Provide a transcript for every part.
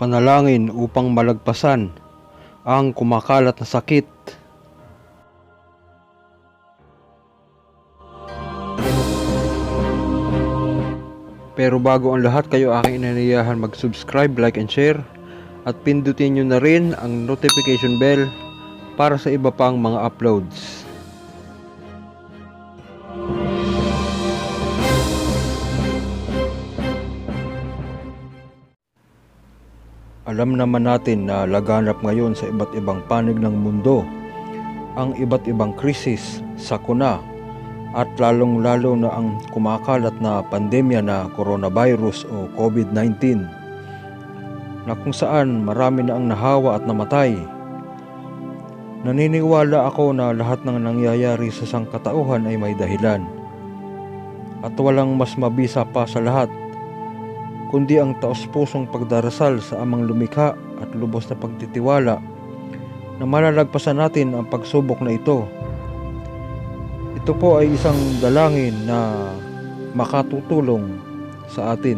Panalangin upang malagpasan ang kumakalat na sakit. Pero bago ang lahat, kayo aking inanayahan mag-subscribe, like and share at pindutin nyo na rin ang notification bell para sa iba pang mga uploads. Alam naman natin na laganap ngayon sa iba't ibang panig ng mundo ang iba't ibang krisis, sakuna at lalong-lalo na ang kumakalat na pandemya na coronavirus o COVID-19 na kung saan marami na ang nahawa at namatay. Naniniwala ako na lahat ng nangyayari sa sangkatauhan ay may dahilan at walang mas mabisa pa sa lahat kundi ang taos-pusong pagdarasal sa Amang Lumikha at lubos na pagtitiwala na malalagpasan natin ang pagsubok na ito. Ito po ay isang dalangin na makatutulong sa atin.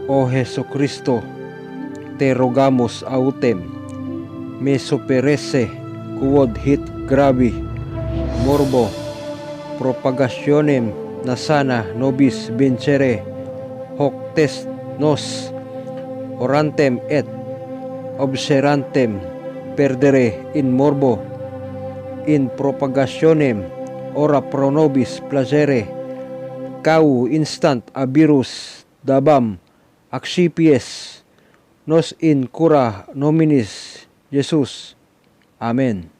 O Jesucristo, te rogamos autem, me superese quod hit gravi morbo propagationem nasana nobis vincere hoc test nos orantem et obserantem perdere in morbo in propagationem ora pro nobis placere cau instant abirus dabam accipies nos in cura nominis Jesus. Amen.